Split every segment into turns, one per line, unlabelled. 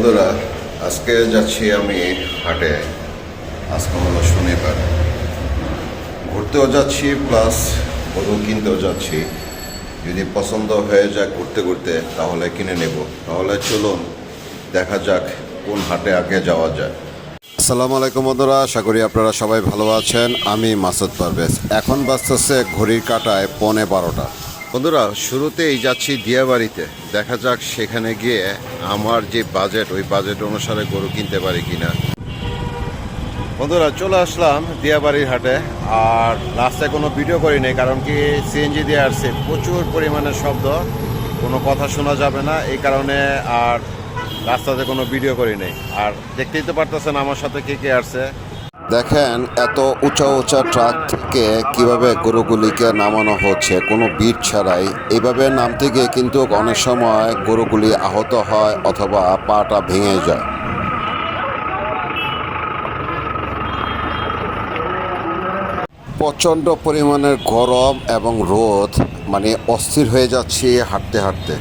বন্ধুরা, আজকে যাচ্ছি আমি হাটে। আজকে হলো শনিবার। ঘুরতেও যাচ্ছি প্লাস গরু কিনতেও যাচ্ছি। যদি পছন্দ হয়ে যায় ঘুরতে ঘুরতে তাহলে কিনে নেব। তাহলে চলুন দেখা যাক কোন হাটে আগে যাওয়া যায়। আসসালামু আলাইকুম বন্ধুরা, আশা করি আপনারা সবাই ভালো আছেন। আমি মাসুদ পারভেজ। এখন বাজতেছে ঘড়ির কাঁটায় 11:15। বন্ধুরা, শুরুতেই যাচ্ছি দিয়াবাড়িতে। দেখা যাক সেখানে গিয়ে আমার যে বাজেট ওই বাজেট অনুসারে গরু কিনতে পারি কিনা। বন্ধুরা, চলে আসলাম দিয়াবাড়ির হাটে। আর রাস্তায় কোনো ভিডিও করি নাই, কারণ কি সিএনজি দিয়ে আসছে, প্রচুর পরিমাণে শব্দ, কোনো কথা শোনা যাবে না, এই কারণে আর রাস্তাতে কোনো ভিডিও করি নাই। আর দেখতেই তো পারতেছেন আমার সাথে কে কে আসছে। দেখেন এত উঁচা উঁচা ট্রাক থেকে কিভাবে গরুগুলিকে নামানো হচ্ছে কোনো বিট ছাড়াই। এইভাবে নামতে গিয়ে কিন্তু অনেক সময় গরুগুলি আহত হয় অথবা পাটা ভেঙে যায়। প্রচণ্ড পরিমাণের গরম এবং রোদ, মানে অস্থির হয়ে যাচ্ছি হাঁটতে হাঁটতে।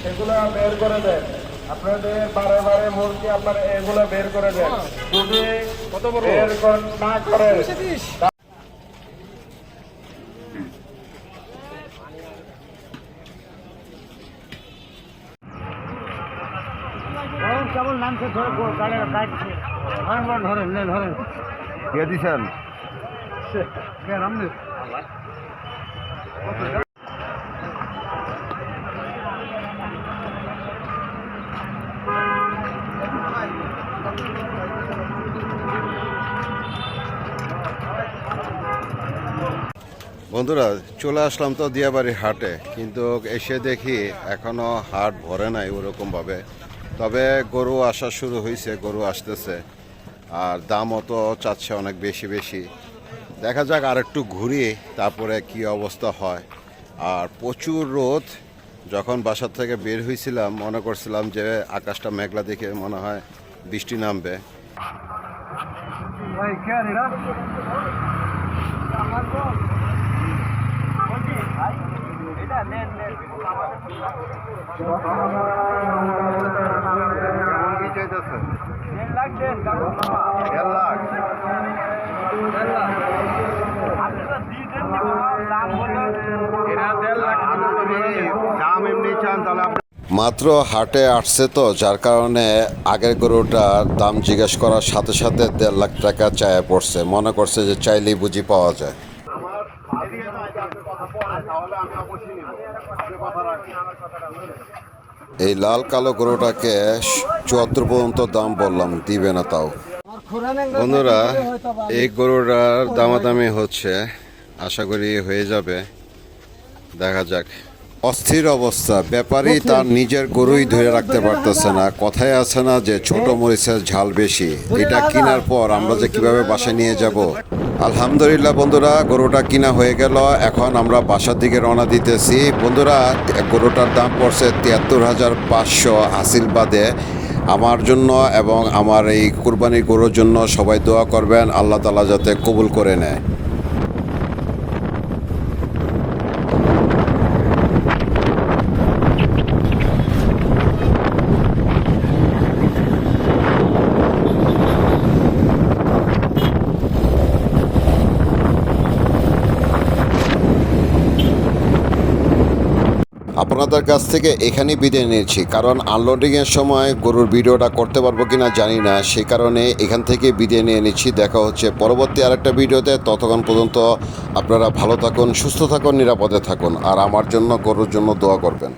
এগুলা বের করে দেন, আপনাদের বারে বারে মুরগি আপনারা এগুলা বের করে দেন। যদি বের না করে কেমন নামছে ধরে গাড়ি কাটছে ধরেন ধরেন
কে দিছেন? বন্ধুরা, চলে আসলাম তো দিয়াবাড়ির হাটে, কিন্তু এসে দেখি এখনও হাট ভরে নাই ওরকমভাবে। তবে গরু আসা শুরু হয়েছে, গরু আসতেছে, আর দামও তো চাচ্ছে অনেক বেশি বেশি। দেখা যাক আর একটু ঘুরি তারপরে কি অবস্থা হয়। আর প্রচুর রোদ। যখন বাসার থেকে বের হয়েছিলাম মনে করছিলাম যে আকাশটা মেঘলা দেখে মনে হয় বৃষ্টি নামবে। মাত্র হাটে আসছে তো, যার কারণে আগের গরুটার দাম জিজ্ঞেস করার সাথে সাথে 1.5 লাখ টাকা চায় পড়ছে। মনে করছে যে চাইলেই বুঝি পাওয়া যায়। এই লাল কালো গরুটাকে 74 পর্যন্ত দাম বললাম, দিবে না তাও। বন্ধুরা, এই গরুটার দামাদামি হচ্ছে, আশা করি হয়ে যাবে, দেখা যাক। অস্থির অবস্থা, ব্যাপারী তার নিজের গরুই ধরে রাখতে পারতেছে না। কথায় আছে না যে ছোট মরিচের ঝাল বেশি। এটা কেনার পর আমরা যে কিভাবে বাসায় নিয়ে যাব। আলহামদুলিল্লাহ বন্ধুরা, গরুটা কিনা হয়ে গেল। এখন আমরা বাসার দিকে রওনা দিতেছি। বন্ধুরা, গরুটার দাম পড়ছে 73,500 হাসিল বাদে। আমার জন্য এবং আমার এই কুরবানির গরুর জন্য সবাই দোয়া করবেন, আল্লাহ তাআলা যাতে কবুল করে নেয়। আপনাদের কাছ থেকে এখানেই বিদায় নিয়েছি, কারণ আনলোডিংয়ের সময় গরুর ভিডিওটা করতে পারবো কিনা জানি না, সেই কারণে এখান থেকে বিদায় নিয়ে নিচ্ছি। দেখা হচ্ছে পরবর্তী আরেকটা ভিডিওতে। ততক্ষণ পর্যন্ত আপনারা ভালো থাকুন, সুস্থ থাকুন, নিরাপদে থাকুন, আর আমার জন্য গরুর জন্য দোয়া করবেন।